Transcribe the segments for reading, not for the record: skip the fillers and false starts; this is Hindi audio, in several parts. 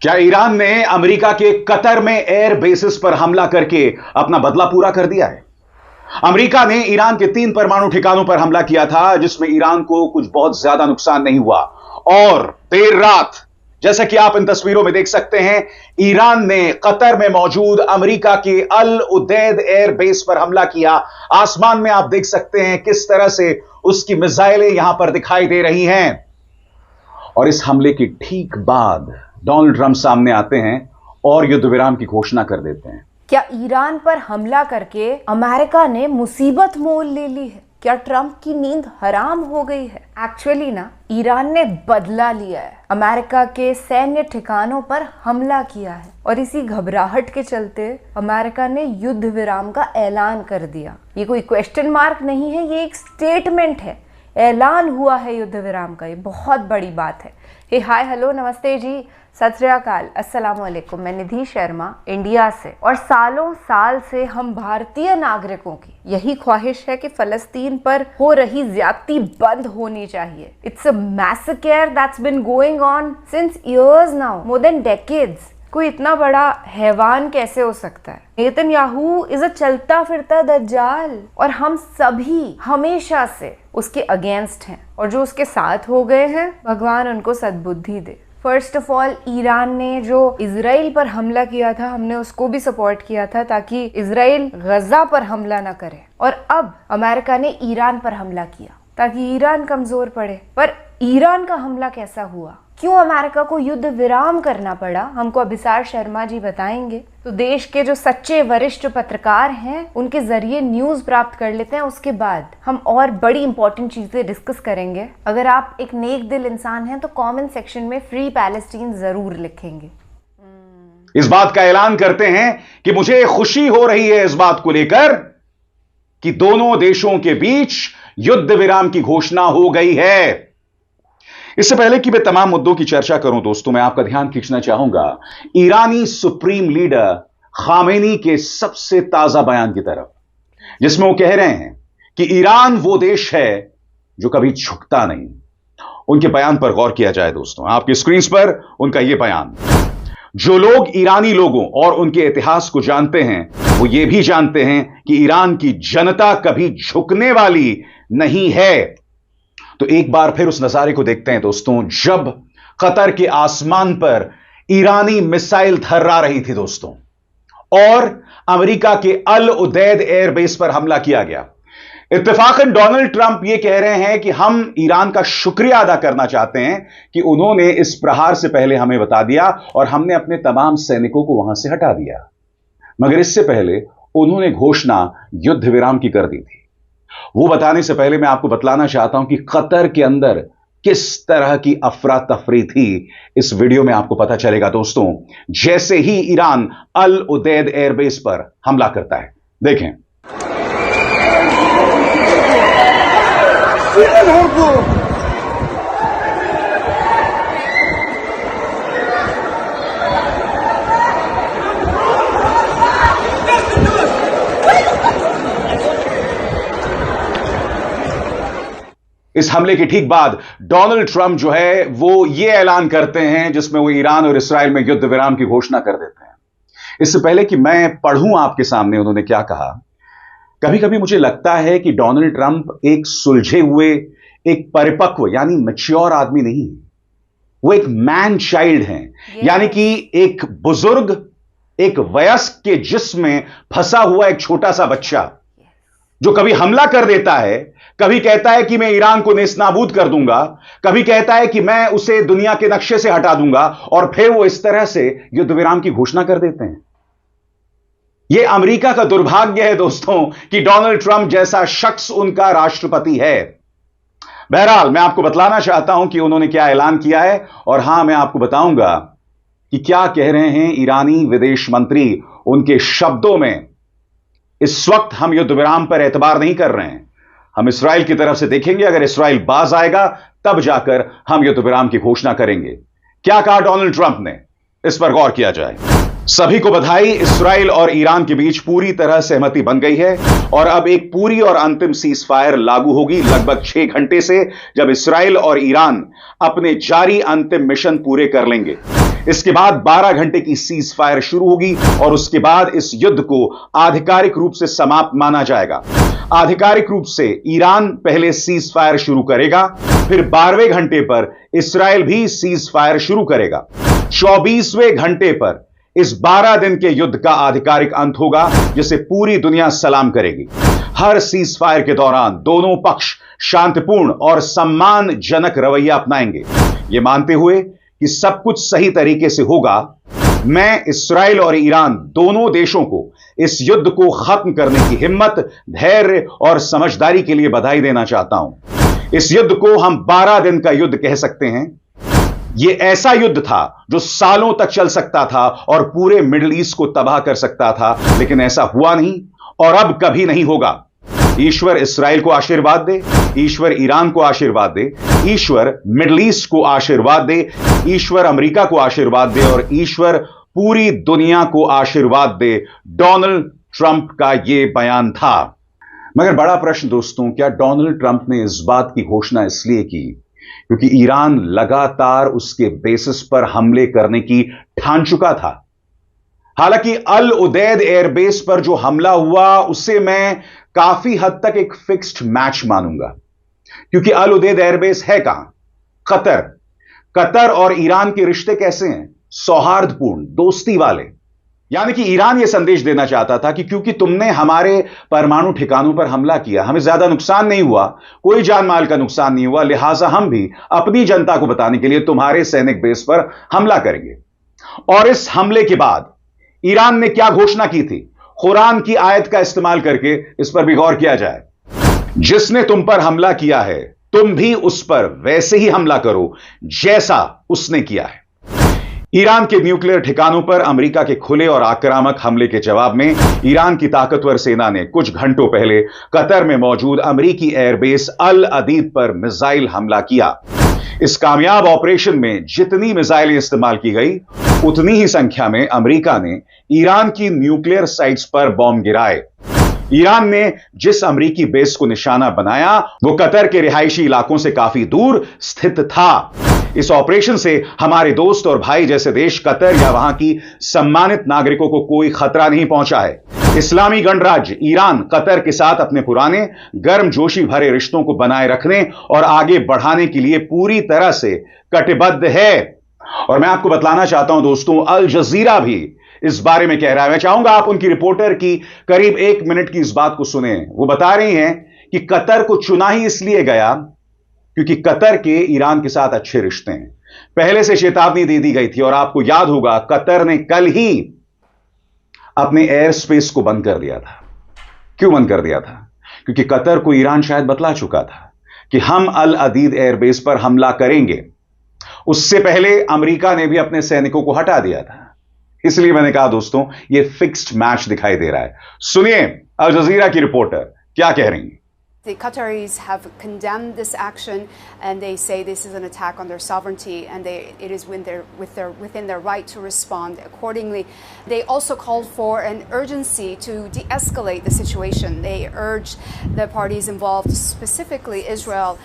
क्या ईरान ने अमेरिका के कतर में एयर बेसिस पर हमला करके अपना बदला पूरा कर दिया है? अमेरिका ने ईरान के 3 परमाणु ठिकानों पर हमला किया था, जिसमें ईरान को कुछ बहुत ज्यादा नुकसान नहीं हुआ। और देर रात, जैसा कि आप इन तस्वीरों में देख सकते हैं, ईरान ने कतर में मौजूद अमेरिका के अल उदैद एयर बेस पर हमला किया। आसमान में आप देख सकते हैं किस तरह से उसकी मिसाइलें यहां पर दिखाई दे रही हैं। और इस हमले के ठीक बाद डोनाल्ड ट्रंप सामने आते हैं और युद्ध विराम की घोषणा कर देते हैं। क्या ईरान पर हमला करके अमेरिका ने मुसीबत मोल ले ली है? क्या ट्रंप की नींद हराम हो गई है? एक्चुअली ना, ईरान ने बदला लिया है, अमेरिका के सैन्य ठिकानों पर हमला किया है और इसी घबराहट के चलते अमेरिका ने युद्ध विराम का ऐलान कर दिया। ये कोई क्वेश्चन मार्क नहीं है, ये एक स्टेटमेंट है, ऐलान हुआ है युद्ध विराम का। ये बहुत बड़ी बात है। हे हाय हेलो नमस्ते जी, सत श्री अकाल, अस्सलाम वालेकुम। मैं निधि शर्मा इंडिया से, और सालों साल से हम भारतीय नागरिकों की यही ख्वाहिश है कि फलस्तीन पर हो रही ज्यादती बंद होनी चाहिए। It's a massacre that's been going on since years now, more than decades. कोई इतना बड़ा हैवान कैसे हो सकता है? नेतन्याहू इज अ चलता फिरता दज्जाल, और हम सभी हमेशा से उसके अगेंस्ट हैं, और जो उसके साथ हो गए हैं, भगवान उनको सद्बुद्धि दे। फर्स्ट ऑफ ऑल, ईरान ने जो इजराइल पर हमला किया था, हमने उसको भी सपोर्ट किया था ताकि इजराइल गजा पर हमला ना करे, और अब अमेरिका ने ईरान पर हमला किया ताकि ईरान कमजोर पड़े। पर ईरान का हमला कैसा हुआ? क्यों अमेरिका को युद्ध विराम करना पड़ा? हमको अभिसार शर्मा जी बताएंगे। तो देश के जो सच्चे वरिष्ठ पत्रकार हैं, उनके जरिए न्यूज प्राप्त कर लेते हैं। उसके बाद हम और बड़ी इंपॉर्टेंट चीजें डिस्कस करेंगे। अगर आप एक नेक दिल इंसान हैं तो कमेंट सेक्शन में फ्री पैलेस्टीन जरूर लिखेंगे। इस बात का ऐलान करते हैं कि मुझे खुशी हो रही है इस बात को लेकर कि दोनों देशों के बीच युद्ध विराम की घोषणा हो गई है। इससे पहले कि मैं तमाम मुद्दों की चर्चा करूं दोस्तों, मैं आपका ध्यान खींचना चाहूंगा ईरानी सुप्रीम लीडर खामेनी के सबसे ताजा बयान की तरफ, जिसमें वो कह रहे हैं कि ईरान वो देश है जो कभी झुकता नहीं। उनके बयान पर गौर किया जाए दोस्तों, आपकी स्क्रीन पर उनका यह बयान। जो लोग ईरानी लोगों और उनके इतिहास को जानते हैं, वो ये भी जानते हैं कि ईरान की जनता कभी झुकने वाली नहीं है। तो एक बार फिर उस नजारे को देखते हैं दोस्तों, जब कतर के आसमान पर ईरानी मिसाइल थर्रा रही थी दोस्तों, और अमेरिका के अल उदैद एयरबेस पर हमला किया गया। इत्तेफाकन डोनाल्ड ट्रंप यह कह रहे हैं कि हम ईरान का शुक्रिया अदा करना चाहते हैं कि उन्होंने इस प्रहार से पहले हमें बता दिया और हमने अपने तमाम सैनिकों को वहां से हटा दिया। मगर इससे पहले उन्होंने घोषणा युद्ध विराम की कर दी थी। वो बताने से पहले मैं आपको बतलाना चाहता हूं कि कतर के अंदर किस तरह की अफरा तफरी थी। इस वीडियो में आपको पता चलेगा दोस्तों, जैसे ही ईरान अल उदैद एयरबेस पर हमला करता है। देखें। इस हमले के ठीक बाद डोनाल्ड ट्रंप जो है वो ये ऐलान करते हैं, जिसमें वो ईरान और इस्राएल में युद्ध विराम की घोषणा कर देते हैं। इससे पहले कि मैं पढ़ूं आपके सामने उन्होंने क्या कहा, कभी कभी मुझे लगता है कि डोनाल्ड ट्रंप एक सुलझे हुए, एक परिपक्व यानी मैच्योर आदमी नहीं है, वो एक मैन चाइल्ड हैं, यानी कि एक बुजुर्ग, एक वयस्क के जिस्म में फंसा हुआ एक छोटा सा बच्चा जो कभी हमला कर देता है, कभी कहता है कि मैं ईरान को नेस्तनाबूद कर दूंगा, कभी कहता है कि मैं उसे दुनिया के नक्शे से हटा दूंगा, और फिर वो इस तरह से युद्ध विराम की घोषणा कर देते हैं। यह अमेरिका का दुर्भाग्य है दोस्तों कि डोनाल्ड ट्रंप जैसा शख्स उनका राष्ट्रपति है। बहरहाल, मैं आपको बतलाना चाहता हूं कि उन्होंने क्या ऐलान किया है, और हां, मैं आपको बताऊंगा कि क्या कह रहे हैं ईरानी विदेश मंत्री। उनके शब्दों में, इस वक्त हम युद्ध विराम पर एतबार नहीं कर रहे हैं, हम इस्राएल की तरफ से देखेंगे। अगर इस्राएल बाज आएगा तब जाकर हम युद्ध विराम की घोषणा करेंगे। क्या कहा डोनाल्ड ट्रंप ने, इस पर गौर किया जाए। सभी को बधाई, इस्राएल और ईरान के बीच पूरी तरह सहमति बन गई है और अब एक पूरी और अंतिम सीज फायर लागू होगी लगभग 6 घंटे से, जब इस्राएल और ईरान अपने जारी अंतिम मिशन पूरे कर लेंगे। इसके बाद 12 घंटे की सीज फायर शुरू होगी और उसके बाद इस युद्ध को आधिकारिक रूप से समाप्त माना जाएगा। आधिकारिक रूप से ईरान पहले सीज फायर शुरू करेगा, फिर 12वें घंटे पर इस्राएल भी सीज फायर शुरू करेगा। 24वें घंटे पर इस 12 दिन के युद्ध का आधिकारिक अंत होगा, जिसे पूरी दुनिया सलाम करेगी। हर सीज फायर के दौरान दोनों पक्ष शांतिपूर्ण और सम्मानजनक रवैया अपनाएंगे। यह मानते हुए कि सब कुछ सही तरीके से होगा, मैं इस्राएल और ईरान दोनों देशों को इस युद्ध को खत्म करने की हिम्मत, धैर्य और समझदारी के लिए बधाई देना चाहता हूं। इस युद्ध को हम 12 दिन का युद्ध कह सकते हैं। यह ऐसा युद्ध था जो सालों तक चल सकता था और पूरे मिडिल ईस्ट को तबाह कर सकता था, लेकिन ऐसा हुआ नहीं और अब कभी नहीं होगा। ईश्वर इस्राएल को आशीर्वाद दे, ईश्वर ईरान को आशीर्वाद दे, ईश्वर मिडिल ईस्ट को आशीर्वाद दे, ईश्वर अमेरिका को आशीर्वाद दे और ईश्वर पूरी दुनिया को आशीर्वाद दे। डोनाल्ड ट्रंप का यह बयान था। मगर बड़ा प्रश्न दोस्तों, क्या डोनाल्ड ट्रंप ने इस बात की घोषणा इसलिए की क्योंकि ईरान लगातार उसके बेसिस पर हमले करने की ठान चुका था? हालांकि अल उदैद एयरबेस पर जो हमला हुआ उसे मैं काफी हद तक एक फिक्स्ड मैच मानूंगा, क्योंकि अल उदैद एयरबेस है कहां? कतर। कतर और ईरान के रिश्ते कैसे हैं? सौहार्दपूर्ण, दोस्ती वाले। यानी कि ईरान यह संदेश देना चाहता था कि क्योंकि तुमने हमारे परमाणु ठिकानों पर हमला किया, हमें ज्यादा नुकसान नहीं हुआ, कोई जान माल का नुकसान नहीं हुआ, लिहाजा हम भी अपनी जनता को बताने के लिए तुम्हारे सैनिक बेस पर हमला करेंगे। और इस हमले के बाद ईरान ने क्या घोषणा की थी? कुरान की आयत का इस्तेमाल करके इस पर भी गौर किया जाए। जिसने तुम पर हमला किया है, तुम भी उस पर वैसे ही हमला करो जैसा उसने किया है। ईरान के न्यूक्लियर ठिकानों पर अमेरिका के खुले और आक्रामक हमले के जवाब में ईरान की ताकतवर सेना ने कुछ घंटों पहले कतर में मौजूद अमेरिकी एयरबेस अल अदीद पर मिसाइल हमला किया। इस कामयाब ऑपरेशन में जितनी मिसाइलें इस्तेमाल की गई, उतनी ही संख्या में अमेरिका ने ईरान की न्यूक्लियर साइट्स पर बॉम्ब गिराए। ईरान ने जिस अमेरिकी बेस को निशाना बनाया, वो कतर के रिहायशी इलाकों से काफी दूर स्थित था। इस ऑपरेशन से हमारे दोस्त और भाई जैसे देश कतर या वहां की सम्मानित नागरिकों को कोई खतरा नहीं पहुंचा है। इस्लामी गणराज्य ईरान कतर के साथ अपने पुराने गर्मजोशी भरे रिश्तों को बनाए रखने और आगे बढ़ाने के लिए पूरी तरह से कटिबद्ध है। और मैं आपको बतलाना चाहता हूं दोस्तों, अल जजीरा भी इस बारे में कह रहा है। मैं चाहूंगा आप उनकी रिपोर्टर की करीब 1 मिनट की इस बात को सुने। वो बता रही हैं कि कतर को चुना ही इसलिए गया क्योंकि कतर के ईरान के साथ अच्छे रिश्ते हैं। पहले से चेतावनी दे दी गई थी और आपको याद होगा कतर ने कल ही अपने एयर स्पेस को बंद कर दिया था। क्यों बंद कर दिया था? क्योंकि कतर को ईरान शायद बतला चुका था कि हम अल अदीद एयरबेस पर हमला करेंगे। उससे पहले अमेरिका ने भी अपने सैनिकों को हटा दिया था। इसलिए मैंने कहा दोस्तों, यह फिक्स्ड मैच दिखाई दे रहा है। सुनिए अल जजीरा की रिपोर्टर क्या कह रही हैं। The Qataris have condemned this action, and they say this is an attack on their sovereignty, and it is within their right to respond accordingly. They also called for an urgency to de-escalate the situation. They urged the parties involved, specifically Israel,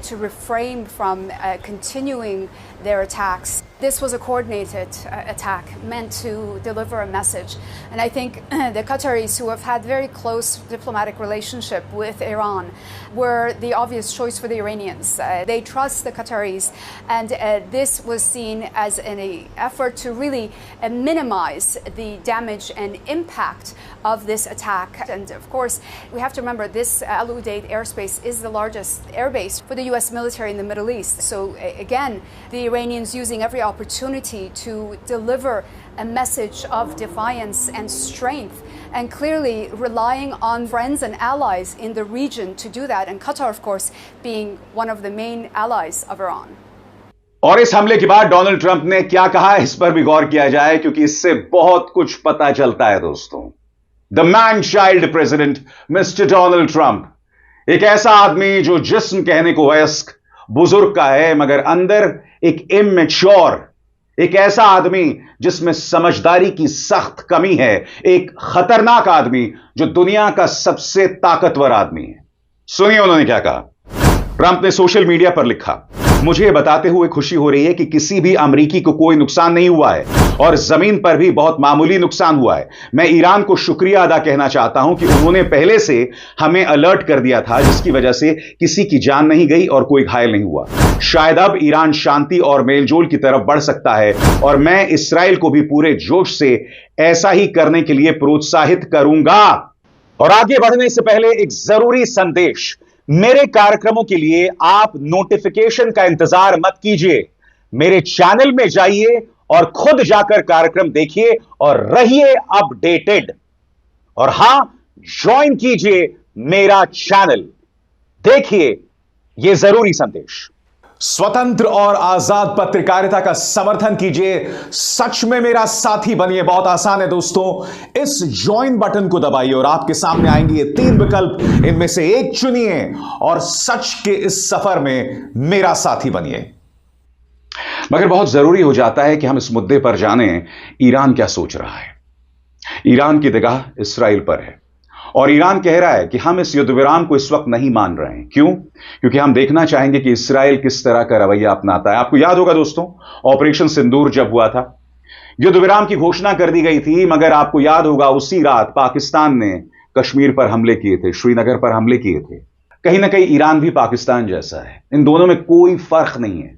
to refrain from continuing their attacks. This was a coordinated attack meant to deliver a message. And I think the Qataris, who have had very close diplomatic relationship with Iran, were the obvious choice for the Iranians. They trust the Qataris, and this was seen as an effort to really minimize the damage and impact of this attack. And of course, we have to remember this Al Udeid airspace is the largest airbase for the US military in the Middle East. So again, the Iranians using every opportunity to deliver a message of defiance and strength, and clearly relying on friends and allies in the region to do that, and Qatar, of course, being one of the main allies of Iran. और इस हमले के बाद डोनाल्ड ट्रंप ने क्या कहा, इस पर भी गौर किया जाए क्योंकि इससे बहुत कुछ पता चलता है दोस्तों। The man child president mister Donald Trump, एक ऐसा आदमी जो जिस्म कहने को वयस्क बुजुर्ग का है, मगर अंदर एक इमेच्योर एक ऐसा आदमी जिसमें समझदारी की सख्त कमी है, एक खतरनाक आदमी जो दुनिया का सबसे ताकतवर आदमी है। सुनिए उन्होंने क्या कहा। ट्रंप ने सोशल मीडिया पर लिखा, मुझे बताते हुए खुशी हो रही है कि किसी भी अमरीकी को कोई नुकसान नहीं हुआ है और जमीन पर भी बहुत मामूली नुकसान हुआ है। मैं ईरान को शुक्रिया अदा कहना चाहता हूं कि उन्होंने पहले से हमें अलर्ट कर दिया था, जिसकी वजह से किसी की जान नहीं गई और कोई घायल नहीं हुआ। शायद अब ईरान शांति और मेलजोल की तरफ बढ़ सकता है और मैं इस्राएल को भी पूरे जोश से ऐसा ही करने के लिए प्रोत्साहित करूंगा। और आगे बढ़ने से पहले एक जरूरी संदेश, मेरे कार्यक्रमों के लिए आप नोटिफिकेशन का इंतजार मत कीजिए। मेरे चैनल में जाइए और खुद जाकर कार्यक्रम देखिए और रहिए अपडेटेड। और हां, ज्वाइन कीजिए मेरा चैनल। देखिए यह जरूरी संदेश। स्वतंत्र और आजाद पत्रकारिता का समर्थन कीजिए, सच में मेरा साथी बनिए। बहुत आसान है दोस्तों, इस ज्वाइन बटन को दबाइए और आपके सामने आएंगे ये 3 विकल्प, इनमें से एक चुनिए और सच के इस सफर में मेरा साथी बनिए। मगर बहुत जरूरी हो जाता है कि हम इस मुद्दे पर जानें, ईरान क्या सोच रहा है। ईरान की निगाह इस्राएल पर है और ईरान कह रहा है कि हम इस युद्ध विराम को इस वक्त नहीं मान रहे हैं। क्यों? क्योंकि हम देखना चाहेंगे कि इस्राएल किस तरह का रवैया अपनाता है। आपको याद होगा दोस्तों, ऑपरेशन सिंदूर जब हुआ था, युद्ध विराम की घोषणा कर दी गई थी, मगर आपको याद होगा उसी रात पाकिस्तान ने कश्मीर पर हमले किए थे, श्रीनगर पर हमले किए थे। कहीं ना कहीं ईरान भी पाकिस्तान जैसा है, इन दोनों में कोई फर्क नहीं है।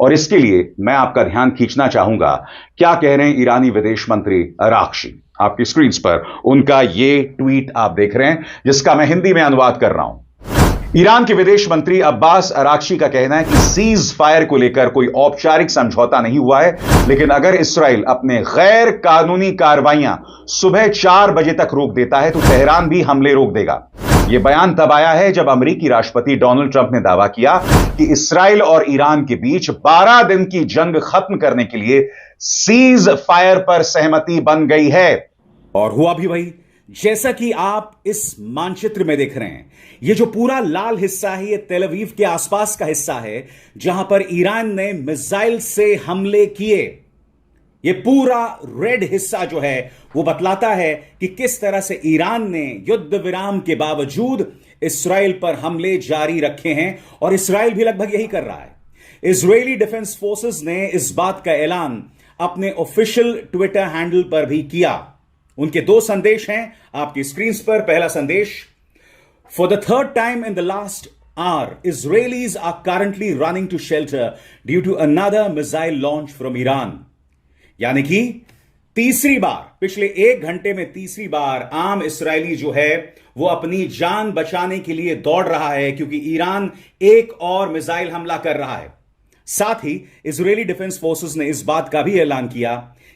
और इसके लिए मैं आपका ध्यान खींचना चाहूंगा, क्या कह रहे हैं ईरानी विदेश मंत्री अराक्ची। आपकी स्क्रीन पर उनका ये ट्वीट आप देख रहे हैं, जिसका मैं हिंदी में अनुवाद कर रहा हूं। ईरान के विदेश मंत्री अब्बास अराक्ची का कहना है कि सीज फायर को लेकर कोई औपचारिक समझौता नहीं हुआ है, लेकिन अगर इसराइल अपने गैर कानूनी कार्रवाइयां सुबह 4 बजे तक रोक देता है तो तेहरान भी हमले रोक देगा। यह बयान तब आया है जब अमेरिकी राष्ट्रपति डोनाल्ड ट्रंप ने दावा किया कि इसराइल और ईरान के बीच 12 दिन की जंग खत्म करने के लिए सीज फायर पर सहमति बन गई है। और हुआ भी वही, जैसा कि आप इस मानचित्र में देख रहे हैं। यह जो पूरा लाल हिस्सा है, यह तेल अवीव के आसपास का हिस्सा है, जहां पर ईरान ने मिसाइल से हमले किए। यह पूरा रेड हिस्सा जो है वो बतलाता है कि किस तरह से ईरान ने युद्ध विराम के बावजूद इसराइल पर हमले जारी रखे हैं और इसराइल भी लगभग यही कर रहा है। इजरायली डिफेंस फोर्सेस ने इस बात का ऐलान अपने ऑफिशियल ट्विटर हैंडल पर भी किया। उनके 2 संदेश हैं आपकी स्क्रीन पर। पहला संदेश, for the third time in the last hour, Israelis are currently running to shelter due to another missile launch from Iran। यानी कि तीसरी बार, पिछले 1 घंटे में तीसरी बार आम इसराइली जो है वो अपनी जान बचाने के लिए दौड़ रहा है, क्योंकि ईरान एक और मिसाइल हमला कर रहा है। साथ ही इजरायली डिफेंस फोर्सेस ने इस बात का भी ऐलान किया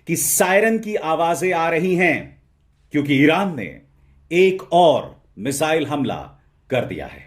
कि सायरन की आवाजें आ रही हैं, क्योंकि ईरान ने एक और मिसाइल हमला कर दिया है।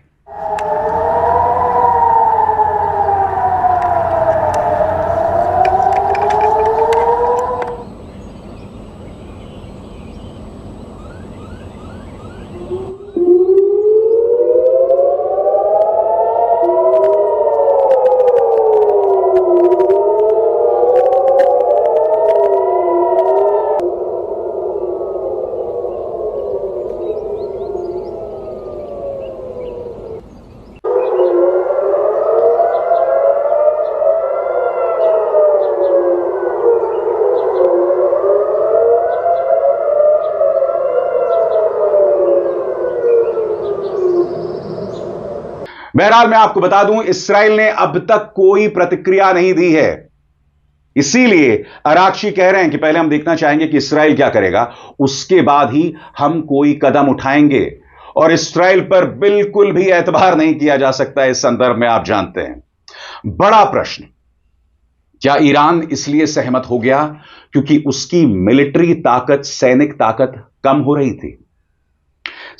बहरहाल मैं आपको बता दूं, इस्राएल ने अब तक कोई प्रतिक्रिया नहीं दी है। इसीलिए अराक्ची कह रहे हैं कि पहले हम देखना चाहेंगे कि इस्राएल क्या करेगा, उसके बाद ही हम कोई कदम उठाएंगे। और इस्राएल पर बिल्कुल भी एतबार नहीं किया जा सकता इस संदर्भ में, आप जानते हैं। बड़ा प्रश्न, क्या ईरान इसलिए सहमत हो गया क्योंकि उसकी मिलिट्री ताकत, सैनिक ताकत कम हो रही थी?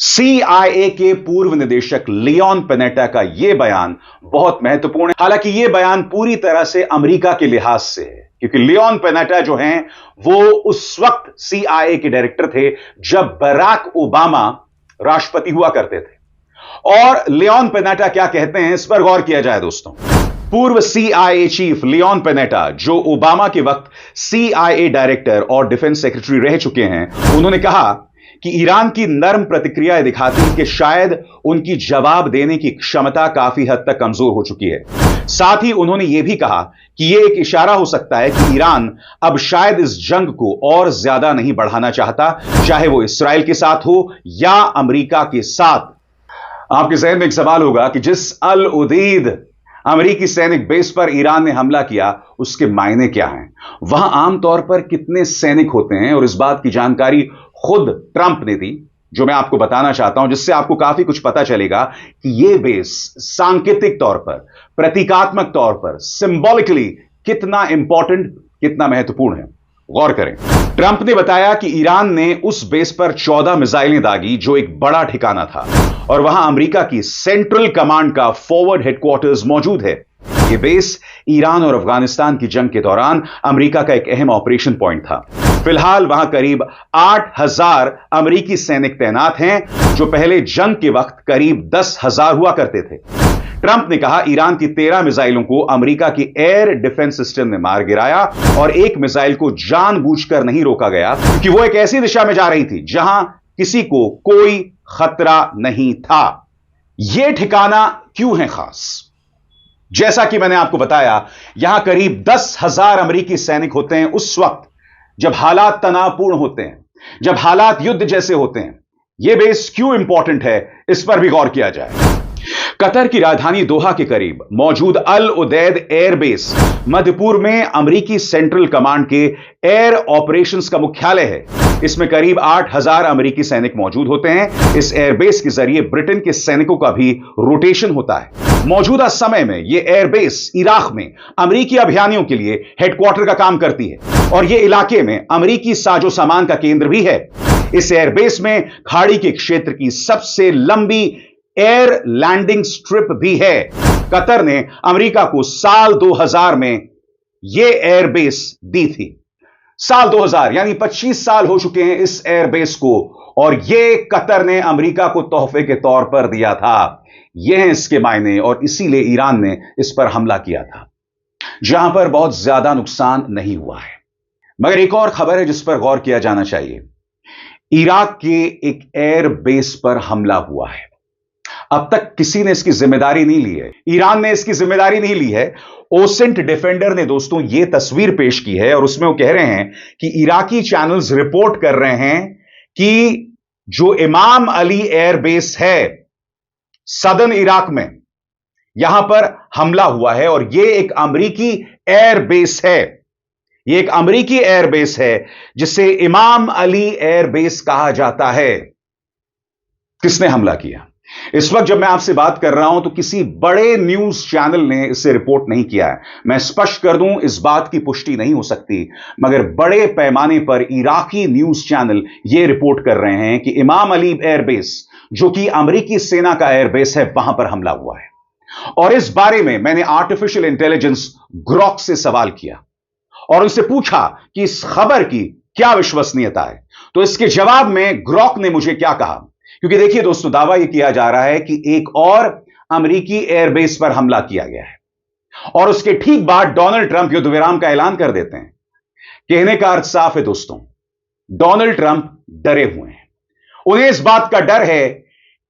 CIA के पूर्व निदेशक लियोन पेनेटा का यह बयान बहुत महत्वपूर्ण है। हालांकि यह बयान पूरी तरह से अमेरिका के लिहाज से है, क्योंकि लियोन पेनेटा जो हैं वो उस वक्त CIA के डायरेक्टर थे जब बराक ओबामा राष्ट्रपति हुआ करते थे। और लियोन पेनेटा क्या कहते हैं, इस पर गौर किया जाए दोस्तों। पूर्व CIA चीफ लियोन पेनेटा, जो ओबामा के वक्त CIA डायरेक्टर और डिफेंस सेक्रेटरी रह चुके हैं, उन्होंने कहा कि ईरान की नर्म प्रतिक्रिया दिखाती है कि शायद उनकी जवाब देने की क्षमता काफी हद तक कमजोर हो चुकी है। साथ ही उन्होंने यह भी कहा कि यह एक इशारा हो सकता है कि ईरान अब शायद इस जंग को और ज्यादा नहीं बढ़ाना चाहता, चाहे वो इसराइल के साथ हो या अमेरिका के साथ। आपके जहन में एक सवाल होगा कि जिस अल उदीद अमेरिकी सैनिक बेस पर ईरान ने हमला किया, उसके मायने क्या हैं? वहां आमतौर पर कितने सैनिक होते हैं? और इस बात की जानकारी खुद ट्रंप ने दी, जो मैं आपको बताना चाहता हूं, जिससे आपको काफी कुछ पता चलेगा कि यह बेस सांकेतिक तौर पर, प्रतीकात्मक तौर पर, सिंबॉलिकली कितना इंपॉर्टेंट, कितना महत्वपूर्ण है। गौर करें, ट्रंप ने बताया कि ईरान ने उस बेस पर 14 मिसाइलें दागी, जो एक बड़ा ठिकाना था, और वहां अमेरिका की सेंट्रल कमांड का फॉरवर्ड हेडक्वार्टर्स मौजूद है। यह बेस ईरान और अफगानिस्तान की जंग के दौरान अमेरिका का एक अहम ऑपरेशन पॉइंट था। फिलहाल वहां करीब 8000 अमेरिकी सैनिक तैनात हैं, जो पहले जंग के वक्त करीब 10,000 हुआ करते थे। ट्रंप ने कहा ईरान की 13 मिसाइलों को अमेरिका की एयर डिफेंस सिस्टम ने मार गिराया, और एक मिसाइल को जानबूझकर नहीं रोका गया, क्योंकि वो एक ऐसी दिशा में जा रही थी जहां किसी को कोई खतरा नहीं था। यह ठिकाना क्यों है खास? जैसा कि मैंने आपको बताया, यहां करीब 10,000 अमेरिकी सैनिक होते हैं उस वक्त जब हालात तनावपूर्ण होते हैं, जब हालात युद्ध जैसे होते हैं। यह बेस क्यों इंपॉर्टेंट है, इस पर भी गौर किया जाए। कतर की राजधानी दोहा के करीब मौजूद अल उदैद एयरबेस मध्य पूर्व में अमेरिकी सेंट्रल कमांड के एयर ऑपरेशंस का मुख्यालय है। इसमें करीब 8,000 अमेरिकी सैनिक मौजूद होते हैं। इस एयरबेस के जरिए ब्रिटेन के सैनिकों का भी रोटेशन होता है। मौजूदा समय में यह एयरबेस इराक में अमेरिकी अभियानियों के लिए हेडक्वार्टर का काम करती है, और यह इलाके में अमेरिकी साजो सामान का केंद्र भी है। इस एयरबेस में खाड़ी के क्षेत्र की सबसे लंबी एयर लैंडिंग स्ट्रिप भी है। कतर ने अमेरिका को साल 2000 में यह एयरबेस दी थी। साल 2000 यानी 25 साल हो चुके हैं इस एयरबेस को, और यह कतर ने अमेरिका को तोहफे के तौर पर दिया था। यह है इसके मायने, और इसीलिए ईरान ने इस पर हमला किया था, जहां पर बहुत ज्यादा नुकसान नहीं हुआ है। मगर एक और खबर है जिस पर गौर किया जाना चाहिए। इराक के एक एयर बेस पर हमला हुआ है। अब तक किसी ने इसकी जिम्मेदारी नहीं ली है, ईरान ने इसकी जिम्मेदारी नहीं ली है। ओसेंट डिफेंडर ने दोस्तों यह तस्वीर पेश की है, और उसमें वो कह रहे हैं कि इराकी चैनल्स रिपोर्ट कर रहे हैं कि जो इमाम अली एयरबेस है सदर्न इराक में, यहां पर हमला हुआ है, और यह एक अमेरिकी एयरबेस है। यह एक अमेरिकी एयरबेस है जिसे इमाम अली एयरबेस कहा जाता है। किसने हमला किया? इस वक्त जब मैं आपसे बात कर रहा हूं तो किसी बड़े न्यूज चैनल ने इसे रिपोर्ट नहीं किया है। मैं स्पष्ट कर दूं, इस बात की पुष्टि नहीं हो सकती, मगर बड़े पैमाने पर इराकी न्यूज चैनल यह रिपोर्ट कर रहे हैं कि इमाम अली एयरबेस, जो कि अमेरिकी सेना का एयरबेस है, वहां पर हमला हुआ है। और इस बारे में मैंने आर्टिफिशियल इंटेलिजेंस ग्रॉक से सवाल किया और उनसे पूछा कि इस खबर की क्या विश्वसनीयता है। तो इसके जवाब में ग्रॉक ने मुझे क्या कहा, क्योंकि देखिए दोस्तों, दावा यह किया जा रहा है कि एक और अमेरिकी एयरबेस पर हमला किया गया है, और उसके ठीक बाद डोनाल्ड ट्रंप युद्ध विराम का ऐलान कर देते हैं। कहने का अर्थ साफ है दोस्तों, डोनाल्ड ट्रंप डरे हुए हैं। उन्हें इस बात का डर है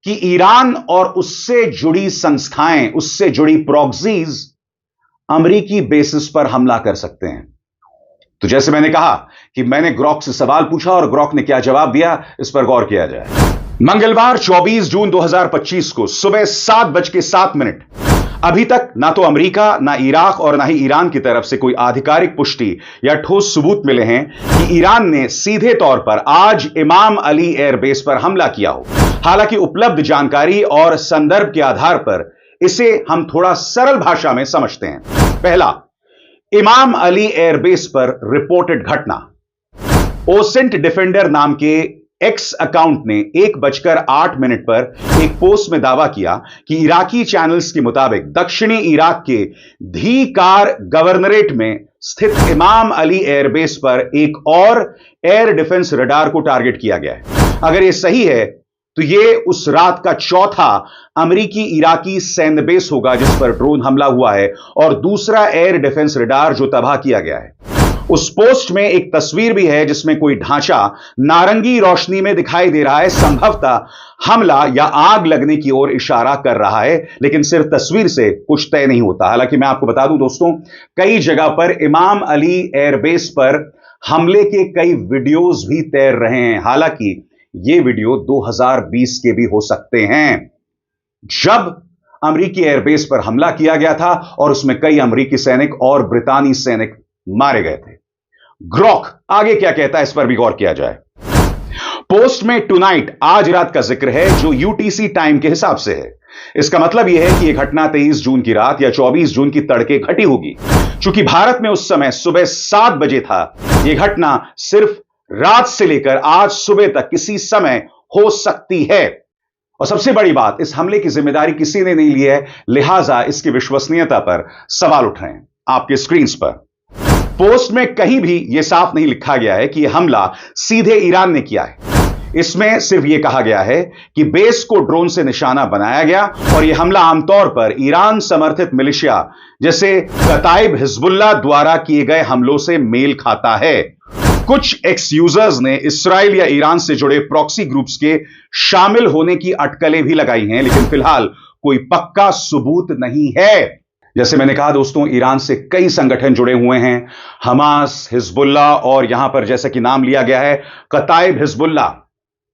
कि ईरान और उससे जुड़ी संस्थाएं, उससे जुड़ी प्रॉक्सीज अमेरिकी बेसिस पर हमला कर सकते हैं। तो जैसे मैंने कहा कि मैंने ग्रॉक से सवाल पूछा और ग्रॉक ने क्या जवाब दिया, इस पर गौर किया जाए। मंगलवार 24 जून 2025 को सुबह 7:07 अभी तक ना तो अमेरिका, ना इराक और ना ही ईरान की तरफ से कोई आधिकारिक पुष्टि या ठोस सबूत मिले हैं कि ईरान ने सीधे तौर पर आज इमाम अली एयरबेस पर हमला किया हो। हालांकि उपलब्ध जानकारी और संदर्भ के आधार पर इसे हम थोड़ा सरल भाषा में समझते हैं। पहला, इमाम अली एयरबेस पर रिपोर्टेड घटना। ओसेंट डिफेंडर नाम के एक्स अकाउंट ने 1:08 पर एक पोस्ट में दावा किया कि इराकी चैनल्स के मुताबिक दक्षिणी इराक के धीकार गवर्नरेट में स्थित इमाम अली एयरबेस पर एक और एयर डिफेंस रडार को टारगेट किया गया है। अगर यह सही है तो ये उस रात का चौथा अमेरिकी इराकी सैन्य बेस होगा जिस पर ड्रोन हमला हुआ है, और दूसरा एयर डिफेंस रडार जो तबाह किया गया है। उस पोस्ट में एक तस्वीर भी है जिसमें कोई ढांचा नारंगी रोशनी में दिखाई दे रहा है, संभवतः हमला या आग लगने की ओर इशारा कर रहा है, लेकिन सिर्फ तस्वीर से कुछ तय नहीं होता। हालांकि मैं आपको बता दूं दोस्तों, कई जगह पर इमाम अली एयरबेस पर हमले के कई वीडियोस भी तैर रहे हैं। हालांकि ये वीडियो 2020 के भी हो सकते हैं, जब अमेरिकी एयरबेस पर हमला किया गया था और उसमें कई अमेरिकी सैनिक और ब्रितानी सैनिक मारे गए थे। ग्रॉक आगे क्या कहता है, इस पर भी गौर किया जाए। पोस्ट में टुनाइट, आज रात का जिक्र है, जो यूटीसी टाइम के हिसाब से है। इसका मतलब यह है कि यह घटना 23 जून की रात या 24 जून की तड़के घटी होगी। चूंकि भारत में उस समय सुबह 7 बजे था, यह घटना सिर्फ रात से लेकर आज सुबह तक किसी समय हो सकती है। और सबसे बड़ी बात, इस हमले की जिम्मेदारी किसी ने नहीं ली है, लिहाजा इसकी विश्वसनीयता पर सवाल उठ रहे हैं आपके स्क्रीन पर। पोस्ट में कहीं भी यह साफ नहीं लिखा गया है कि यह हमला सीधे ईरान ने किया है। इसमें सिर्फ यह कहा गया है कि बेस को ड्रोन से निशाना बनाया गया और यह हमला आमतौर पर ईरान समर्थित मिलिशिया जैसे कताइब हिजबुल्लाह द्वारा किए गए हमलों से मेल खाता है। कुछ एक्स यूजर्स ने इसराइल या ईरान से जुड़े प्रॉक्सी ग्रुप्स के शामिल होने की अटकलें भी लगाई हैं, लेकिन फिलहाल कोई पक्का सबूत नहीं है। जैसे मैंने कहा दोस्तों, ईरान से कई संगठन जुड़े हुए हैं, हमास, हिजबुल्लाह और यहां पर जैसा कि नाम लिया गया है कताइब हिजबुल्लाह।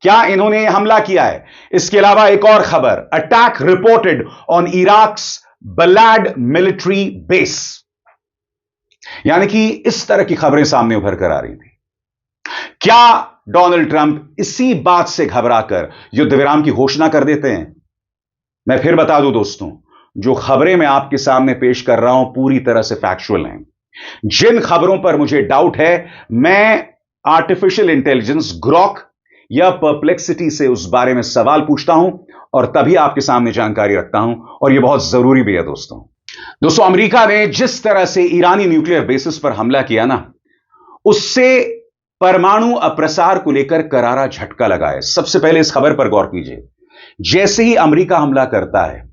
क्या इन्होंने हमला किया है? इसके अलावा एक और खबर, attack reported on Iraq's Balad military base, यानी कि इस तरह की खबरें सामने उभर कर आ रही थी। क्या डोनाल्ड ट्रंप इसी बात से घबराकर युद्ध विराम की घोषणा कर देते हैं? मैं फिर बता दूं दोस्तों, जो खबरें मैं आपके सामने पेश कर रहा हूं पूरी तरह से फैक्चुअल हैं। जिन खबरों पर मुझे डाउट है, मैं आर्टिफिशियल इंटेलिजेंस ग्रॉक या परप्लेक्सिटी से उस बारे में सवाल पूछता हूं और तभी आपके सामने जानकारी रखता हूं, और यह बहुत जरूरी भी है दोस्तों। अमेरिका ने जिस तरह से ईरानी न्यूक्लियर बेसिस पर हमला किया ना, उससे परमाणु अप्रसार को लेकर करारा झटका लगा है। सबसे पहले इस खबर पर गौर कीजिए, जैसे ही अमेरिका हमला करता है,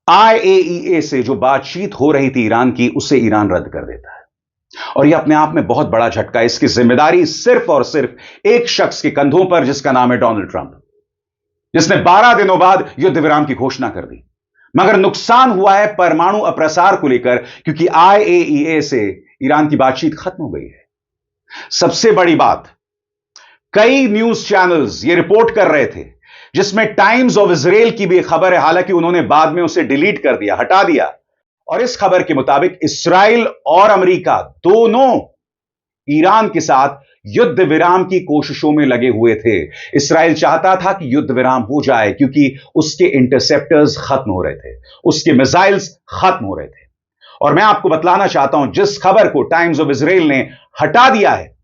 IAEA से जो बातचीत हो रही थी ईरान की, उसे ईरान रद्द कर देता है। और यह अपने आप में बहुत बड़ा झटका है। इसकी जिम्मेदारी सिर्फ और सिर्फ एक शख्स के कंधों पर, जिसका नाम है डोनाल्ड ट्रंप, जिसने 12 दिनों बाद युद्ध विराम की घोषणा कर दी। मगर नुकसान हुआ है परमाणु अप्रसार को लेकर, क्योंकि IAEA से ईरान की बातचीत खत्म हो गई है। सबसे बड़ी बात, कई न्यूज चैनल्स ये रिपोर्ट कर रहे थे, जिसमें टाइम्स ऑफ इजराइल की भी खबर है, हालांकि उन्होंने बाद में उसे डिलीट कर दिया, हटा दिया। और इस खबर के मुताबिक इस्राइल और अमेरिका दोनों ईरान के साथ युद्ध विराम की कोशिशों में लगे हुए थे। इस्राइल चाहता था कि युद्ध विराम हो जाए, क्योंकि उसके इंटरसेप्टर्स खत्म हो रहे थे, उसके मिसाइल्स खत्म हो रहे थे। और मैं आपको बतलाना चाहता हूं, जिस खबर को टाइम्स ऑफ इजराइल ने हटा दिया है,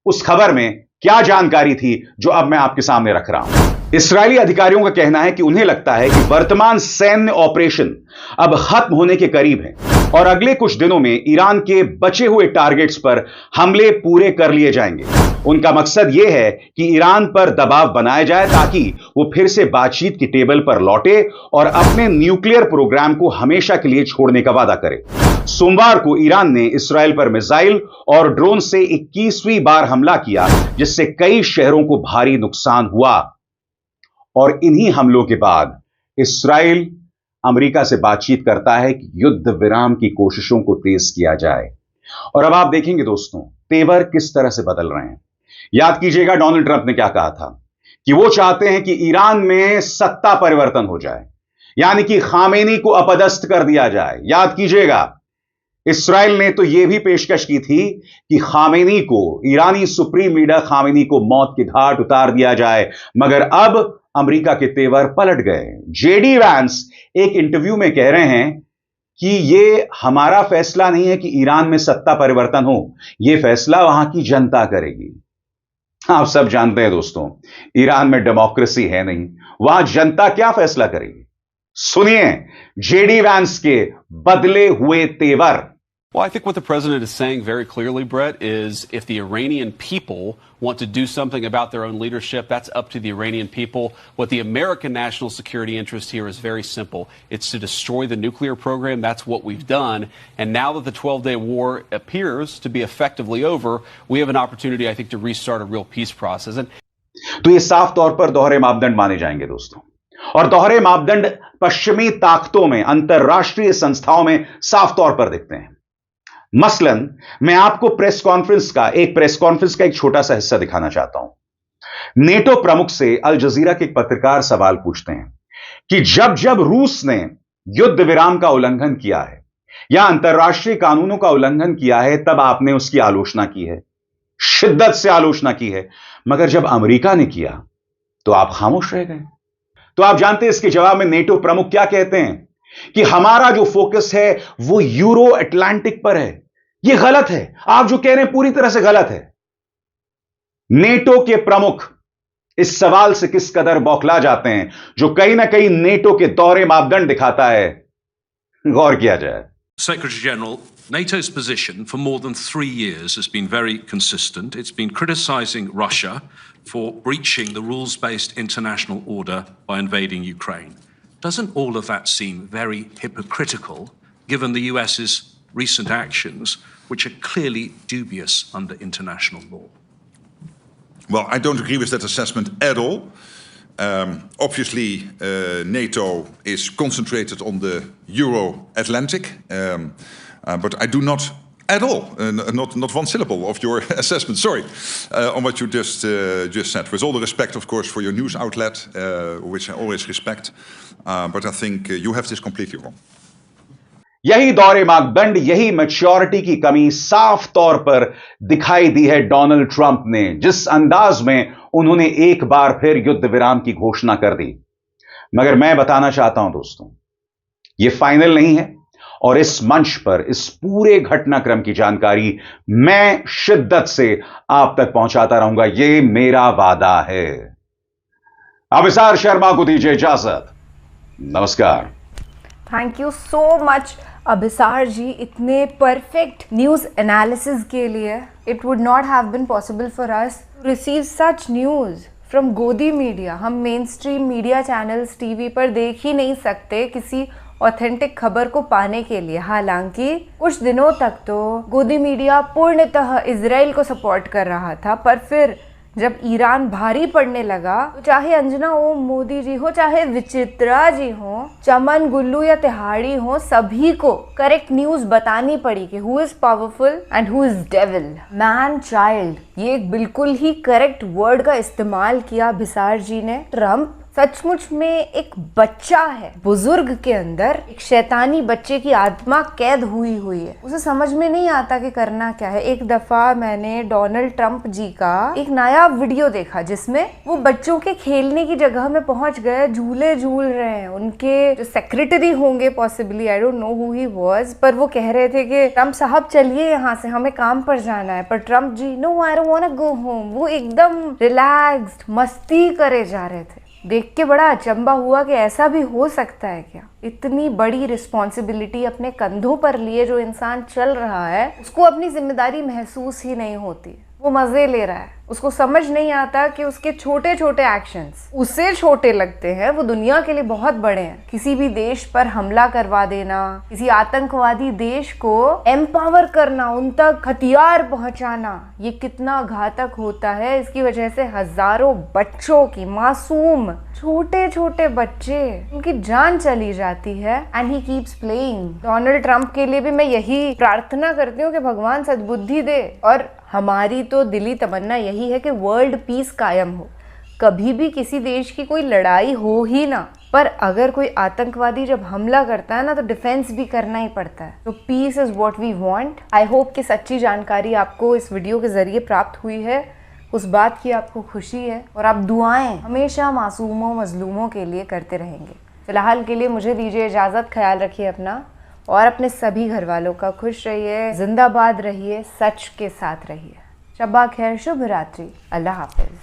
उस खबर में क्या जानकारी थी जो अब मैं आपके सामने रख रहा हूं। इस्राएली अधिकारियों का कहना है कि उन्हें लगता है कि वर्तमान सैन्य ऑपरेशन अब खत्म होने के करीब है और अगले कुछ दिनों में ईरान के बचे हुए टारगेट्स पर हमले पूरे कर लिए जाएंगे। उनका मकसद यह है कि ईरान पर दबाव बनाया जाए ताकि वो फिर से बातचीत की टेबल पर लौटे और अपने न्यूक्लियर प्रोग्राम को हमेशा के लिए छोड़ने का वादा करे। सोमवार को ईरान ने इस्राएल पर मिसाइल और ड्रोन से 21वीं बार हमला किया, जिससे कई शहरों को भारी नुकसान हुआ। और इन्हीं हमलों के बाद इस्राएल अमेरिका से बातचीत करता है कि युद्ध विराम की कोशिशों को तेज किया जाए। और अब आप देखेंगे दोस्तों, तेवर किस तरह से बदल रहे हैं। याद कीजिएगा, डोनाल्ड ट्रंप ने क्या कहा था कि वो चाहते हैं कि ईरान में सत्ता परिवर्तन हो जाए, यानी कि खामेनी को अपदस्थ कर दिया जाए। याद कीजिएगा, इस्राएल ने तो यह भी पेशकश की थी कि खामेनी को, ईरानी सुप्रीम लीडर खामेनी को मौत के घाट उतार दिया जाए। मगर अब अमेरिका के तेवर पलट गए। जेडी वैंस एक इंटरव्यू में कह रहे हैं कि यह हमारा फैसला नहीं है कि ईरान में सत्ता परिवर्तन हो, यह फैसला वहां की जनता करेगी। आप सब जानते हैं दोस्तों, ईरान में डेमोक्रेसी है नहीं, वहां जनता क्या फैसला करेगी। सुनिए जेडी वैंस के बदले हुए तेवर। Well, I think what the president is saying very clearly, Brett, is if the Iranian people want to do something about their own leadership, that's up to the Iranian people. What the American national security interest here is very simple. It's to destroy the nuclear program. That's what we've done. And now that the 12-day war appears to be effectively over, we have an opportunity, I think, to restart a real peace process. And तो ये साफ तौर पर दोहरे मापदंड माने जाएंगे दोस्तों, और दोहरे मापदंड पश्चिमी ताकतों में, अंतरराष्ट्रीय संस्थाओं में साफ तौर पर दिखते हैं। मसलन मैं आपको प्रेस कॉन्फ्रेंस का एक छोटा सा हिस्सा दिखाना चाहता हूं। नेटो प्रमुख से अल जजीरा के एक पत्रकार सवाल पूछते हैं कि जब जब रूस ने युद्ध विराम का उल्लंघन किया है या अंतरराष्ट्रीय कानूनों का उल्लंघन किया है, तब आपने उसकी आलोचना की है, शिद्दत से आलोचना की है, मगर जब अमेरिका ने किया तो आप खामोश रह गए। तो आप जानते हैं इसके जवाब में नेटो प्रमुख क्या कहते हैं कि हमारा जो फोकस है वो यूरो अटलांटिक पर है। यह गलत है, आप जो कह रहे हैं पूरी तरह से गलत है। नेटो के प्रमुख इस सवाल से किस कदर बौखला जाते हैं, जो कहीं ना कहीं नेटो के दोहरे मापदंड दिखाता है। गौर किया जाए। Secretary General, NATO's position for more than 3 years has been very consistent. It's been criticizing Russia for breaching the rules-based international order by invading Ukraine. Doesn't all of that seem very hypocritical, given the US's recent actions, which are clearly dubious under international law? Well, I don't agree with that assessment at all. Obviously, NATO is concentrated on the Euro-Atlantic, but I do not at all, not one syllable of your assessment, sorry, on what you just said. With all the respect, of course, for your news outlet, which I always respect, but I think you have this completely wrong. यही दौरे मापदंड, यही मैच्योरिटी की कमी साफ तौर पर दिखाई दी है डोनाल्ड ट्रंप ने, जिस अंदाज में उन्होंने एक बार फिर युद्ध विराम की घोषणा कर दी। मगर मैं बताना चाहता हूं दोस्तों, यह फाइनल नहीं है, और इस मंच पर इस पूरे घटनाक्रम की जानकारी मैं शिद्दत से आप तक पहुंचाता रहूंगा, यह मेरा वादा है। अभिसार शर्मा को दीजिए इजाजत। नमस्कार। Thank you so much Abhisar ji, इतने परफेक्ट न्यूज़ एनालिसिस के लिए। It would not have been possible for us to receive such news from गोदी मीडिया। हम mainstream media channels TV पर देख ही नहीं सकते किसी ऑथेंटिक खबर को पाने के लिए। हालांकि कुछ दिनों तक तो गोदी मीडिया पूर्णतः इजराइल को सपोर्ट कर रहा था, पर फिर जब ईरान भारी पड़ने लगा तो चाहे अंजना ओम मोदी जी हो, चाहे विचित्रा जी हो, चमन गुल्लू या तिहाड़ी हो, सभी को करेक्ट न्यूज बतानी पड़ी कि who is powerful and who is devil, man child. ये एक बिल्कुल ही करेक्ट वर्ड का इस्तेमाल किया भिसार जी ने। ट्रम्प सचमुच में एक बच्चा है, बुजुर्ग के अंदर एक शैतानी बच्चे की आत्मा कैद हुई है। उसे समझ में नहीं आता कि करना क्या है। एक दफा मैंने डोनाल्ड ट्रंप जी का एक नया वीडियो देखा जिसमें वो बच्चों के खेलने की जगह में पहुंच गए, झूले झूल रहे हैं। उनके जो सेक्रेटरी होंगे possibly, I don't know who he was, पर वो कह रहे थे कि ट्रंप साहब चलिए यहाँ से, हमें काम पर जाना है। पर Trump ji, no I don't want to go home. वो एकदम रिलैक्स्ड मस्ती करे जा रहे थे। देख के बड़ा अचंबा हुआ कि ऐसा भी हो सकता है क्या। इतनी बड़ी रिस्पॉन्सिबिलिटी अपने कंधों पर लिए जो इंसान चल रहा है, उसको अपनी जिम्मेदारी महसूस ही नहीं होती। वो मजे ले रहा है, उसको समझ नहीं आता कि उसके छोटे छोटे एक्शंस उसे छोटे लगते हैं, वो दुनिया के लिए बहुत बड़े हैं। किसी भी देश पर हमला करवा देना, किसी आतंकवादी देश को एम्पावर करना, उन तक हथियार पहुंचाना, ये कितना घातक होता है। इसकी वजह से हजारों बच्चों की, मासूम छोटे छोटे बच्चे, उनकी जान चली जाती है। And he keeps playing. Donald Trump के लिए भी मैं यही प्रार्थना करती हूँ कि भगवान सद्बुद्धि दे, और हमारी तो दिली तमन्ना यही है कि वर्ल्ड पीस कायम हो। कभी भी किसी देश की कोई लड़ाई हो ही ना, पर अगर कोई आतंकवादी जब हमला करता है ना, तो डिफेंस भी करना ही पड़ता है। तो peace is what we want. I hope कि सच्ची जानकारी आपको इस वीडियो के जरिए प्राप्त हुई है, उस बात की आपको खुशी है, और आप दुआएं हमेशा मासूमों मजलूमों के लिए करते रहेंगे। फिलहाल के लिए मुझे दीजिए इजाज़त। ख्याल रखिए अपना और अपने सभी घर वालों का। खुश रहिए, जिंदाबाद रहिए, सच के साथ रहिए। शब्बा खैर, शुभ रात्रि, अल्लाह हाफिज।